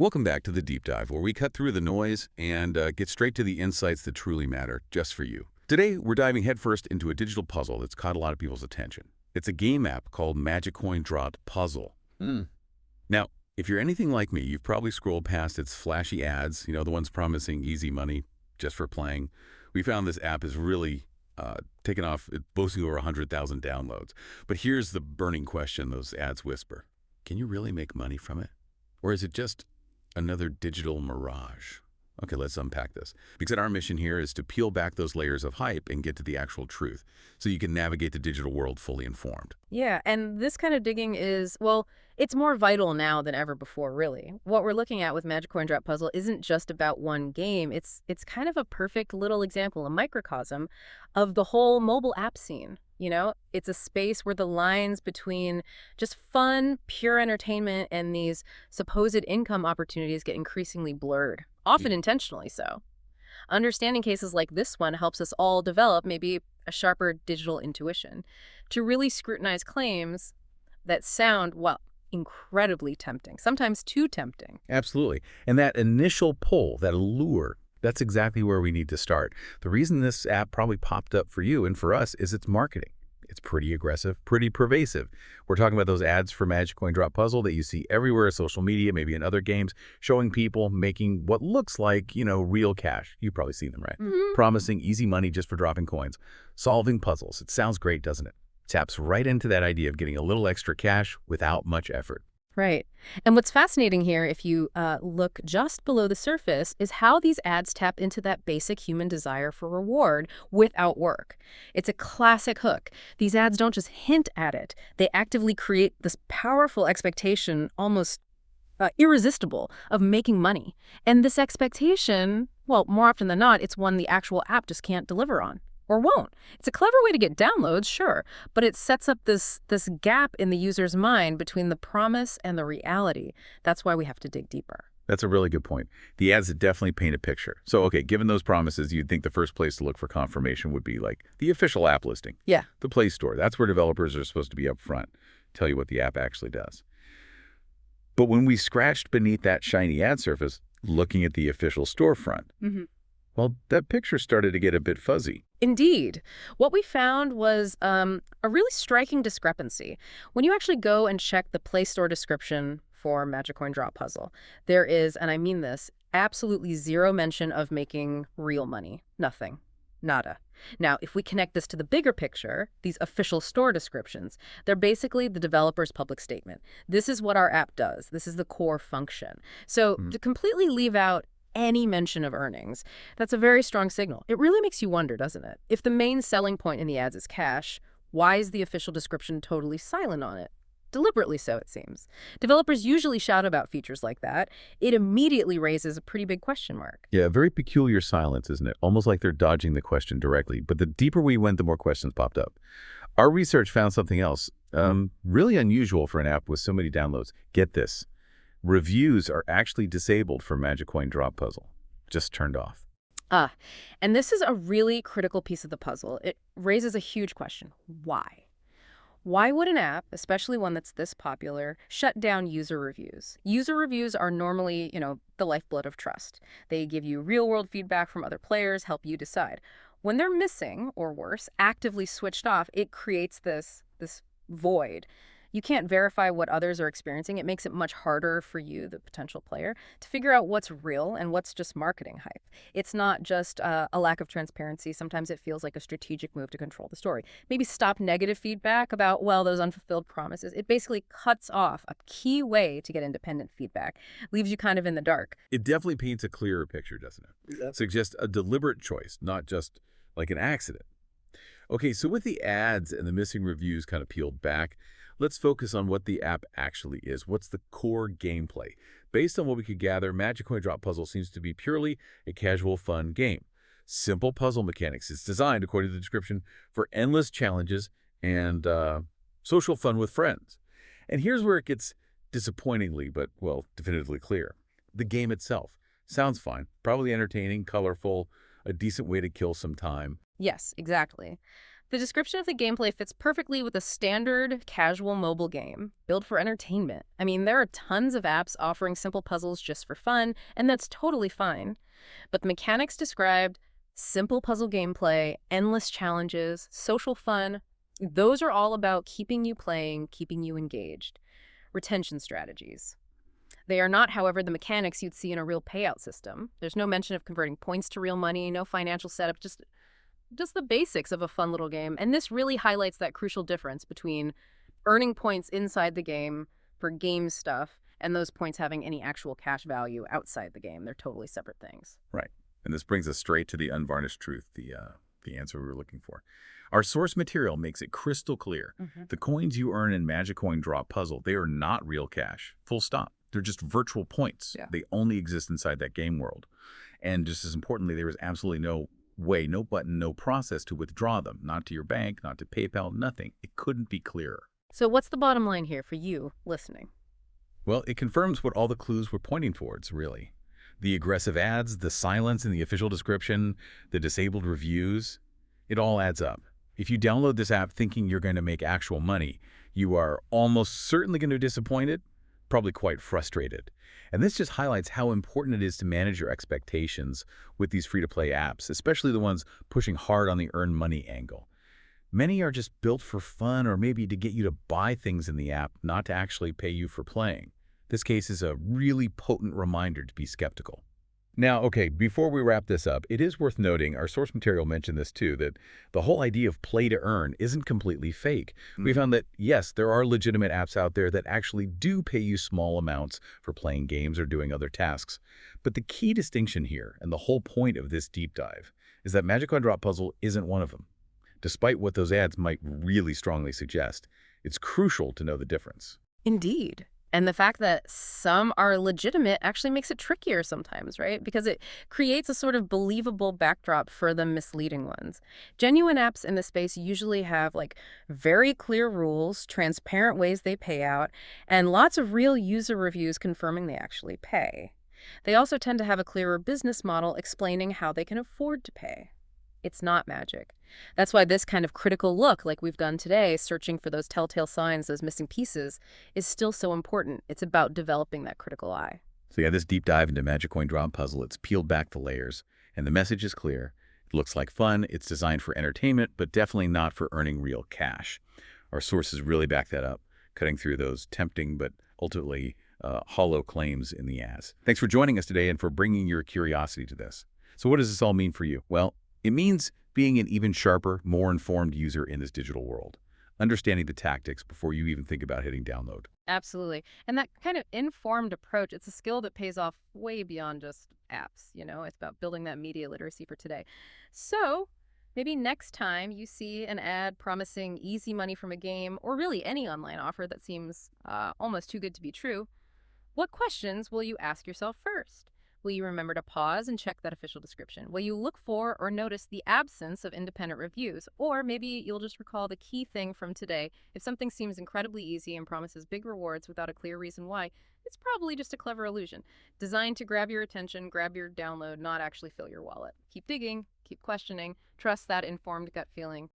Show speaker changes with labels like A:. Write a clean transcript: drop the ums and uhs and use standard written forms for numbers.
A: Welcome back to the Deep Dive, where we cut through the noise and get straight to the insights that truly matter, just for you. Today, we're diving headfirst into a digital puzzle that's caught a lot of people's attention. It's a game app called Magic Coin Drop Puzzle. Now, if you're anything like me, you've probably scrolled past its flashy ads, the ones promising easy money just for playing. We found this app is really taken off, boasting over 100,000 downloads. But here's the burning question those ads whisper. Can you really make money from it? Or is it just another digital mirage? Okay, let's unpack this. Because our mission here is to peel back those layers of hype and get to the actual truth so you can navigate the digital world fully informed.
B: Yeah, and this kind of digging is, well, it's more vital now than ever before, really. What we're looking at with Magic Coin Drop Puzzle isn't just about one game. It's kind of a perfect little example, a microcosm of the whole mobile app scene. It's a space where the lines between just fun, pure entertainment and these supposed income opportunities get increasingly blurred, often intentionally so. Understanding cases like this one helps us all develop maybe a sharper digital intuition to really scrutinize claims that sound, well, incredibly tempting, sometimes too tempting.
A: Absolutely. And that initial pull, that allure, that's exactly where we need to start. The reason this app probably popped up for you and for us is its marketing. It's pretty aggressive, pretty pervasive. We're talking about those ads for Magic Coin Drop Puzzle that you see everywhere, social media, maybe in other games, showing people making what looks like, real cash. You've probably seen them, right? Promising easy money just for dropping coins, solving puzzles. It sounds great, doesn't it? Taps right into that idea of getting a little extra cash without much effort.
B: Right. And what's fascinating here, if you look just below the surface, is how these ads tap into that basic human desire for reward without work. It's a classic hook. These ads don't just hint at it. They actively create this powerful expectation, almost irresistible, of making money. And this expectation, well, more often than not, it's one the actual app just can't deliver on. Or won't. It's a clever way to get downloads, sure, but it sets up this gap in the user's mind between the promise and the reality. That's why we have to dig deeper.
A: That's a really good point. The ads definitely paint a picture. So, okay, given those promises, you'd think the first place to look for confirmation would be like the official app listing.
B: Yeah.
A: The Play Store. That's where developers are supposed to be up front, tell you what the app actually does. But when we scratched beneath that shiny ad surface, looking at the official storefront, well, that picture started to get a bit fuzzy.
B: Indeed. What we found was a really striking discrepancy. When you actually go and check the Play Store description for Magic Coin Drop Puzzle, there is, and I mean this, absolutely zero mention of making real money. Nothing. Nada. Now, if we connect this to the bigger picture, these official store descriptions, they're basically the developer's public statement. This is what our app does. This is the core function. So to completely leave out any mention of earnings, that's a very strong signal. It really makes you wonder, doesn't it? If the main selling point in the ads is cash, why is the official description totally silent on it? Deliberately so, it seems. Developers usually shout about features like that. It immediately raises a pretty big question mark.
A: Yeah, very peculiar silence, isn't it? Almost like they're dodging the question directly. But the deeper we went, the more questions popped up. Our research found something else really unusual for an app with so many downloads. Get this. Reviews are actually disabled for Magic Coin Drop Puzzle, just turned off.
B: And this is a really critical piece of the puzzle. It raises a huge question. Why? Why would an app, especially one that's this popular, shut down user reviews? User reviews are normally, the lifeblood of trust. They give you real-world feedback from other players, help you decide. When they're missing, or worse, actively switched off, it creates this void. You can't verify what others are experiencing. It makes it much harder for you, the potential player, to figure out what's real and what's just marketing hype. It's not just a lack of transparency. Sometimes it feels like a strategic move to control the story. Maybe stop negative feedback about, well, those unfulfilled promises. It basically cuts off a key way to get independent feedback, leaves you kind of in the dark.
A: It definitely paints a clearer picture, doesn't it? Exactly. Suggests a deliberate choice, not just like an accident. Okay, so with the ads and the missing reviews kind of peeled back, let's focus on what the app actually is. What's the core gameplay? Based on what we could gather, Magic Coin Drop Puzzle seems to be purely a casual, fun game. Simple puzzle mechanics. It's designed, according to the description, for endless challenges and social fun with friends. And here's where it gets disappointingly, but, well, definitively clear. The game itself sounds fine, probably entertaining, colorful, a decent way to kill some time.
B: Yes, exactly. The description of the gameplay fits perfectly with a standard casual mobile game built for entertainment. I mean, there are tons of apps offering simple puzzles just for fun, and that's totally fine. But the mechanics described, simple puzzle gameplay, endless challenges, social fun, those are all about keeping you playing, keeping you engaged. Retention strategies. They are not, however, the mechanics you'd see in a real payout system. There's no mention of converting points to real money, no financial setup, just the basics of a fun little game. And this really highlights that crucial difference between earning points inside the game for game stuff and those points having any actual cash value outside the game. They're totally separate things.
A: Right. And this brings us straight to the unvarnished truth, the answer we were looking for. Our source material makes it crystal clear. The coins you earn in Magic Coin Drop Puzzle, they are not real cash. Full stop. They're just virtual points.
B: Yeah.
A: They only exist inside that game world. And just as importantly, there is absolutely no way, no button, no process to withdraw them. Not to your bank, not to PayPal, nothing. It couldn't be clearer.
B: So what's the bottom line here for you listening?
A: Well, it confirms what all the clues were pointing towards, really. The aggressive ads, the silence in the official description, the disabled reviews, it all adds up. If you download this app thinking you're going to make actual money, you are almost certainly going to be disappointed, probably quite frustrated. And this just highlights how important it is to manage your expectations with these free-to-play apps, especially the ones pushing hard on the earn money angle. Many are just built for fun or maybe to get you to buy things in the app, not to actually pay you for playing. This case is a really potent reminder to be skeptical. Now, okay, before we wrap this up, it is worth noting, our source material mentioned this too, that the whole idea of play to earn isn't completely fake. We found that, yes, there are legitimate apps out there that actually do pay you small amounts for playing games or doing other tasks. But the key distinction here, and the whole point of this deep dive, is that Magic Coin Drop Puzzle isn't one of them. Despite what those ads might really strongly suggest, it's crucial to know the difference.
B: Indeed. And the fact that some are legitimate actually makes it trickier sometimes, right? Because it creates a sort of believable backdrop for the misleading ones. Genuine apps in this space usually have like very clear rules, transparent ways they pay out, and lots of real user reviews confirming they actually pay. They also tend to have a clearer business model explaining how they can afford to pay. It's not magic. That's why this kind of critical look, like we've done today, searching for those telltale signs, those missing pieces, is still so important. It's about developing that critical eye.
A: So yeah, this deep dive into Magic Coin Drop Puzzle, it's peeled back the layers, and the message is clear. It looks like fun, it's designed for entertainment, but definitely not for earning real cash. Our sources really back that up, cutting through those tempting but ultimately hollow claims in the ads. Thanks for joining us today and for bringing your curiosity to this. So what does this all mean for you? Well, it means being an even sharper, more informed user in this digital world, understanding the tactics before you even think about hitting download.
B: Absolutely. And that kind of informed approach, it's a skill that pays off way beyond just apps, you know? It's about building that media literacy for today. So maybe next time you see an ad promising easy money from a game, or really any online offer that seems almost too good to be true, what questions will you ask yourself first? Will you remember to pause and check that official description? Will you look for or notice the absence of independent reviews? Or maybe you'll just recall the key thing from today. If something seems incredibly easy and promises big rewards without a clear reason why, it's probably just a clever illusion, designed to grab your attention, grab your download, not actually fill your wallet. Keep digging, keep questioning, trust that informed gut feeling.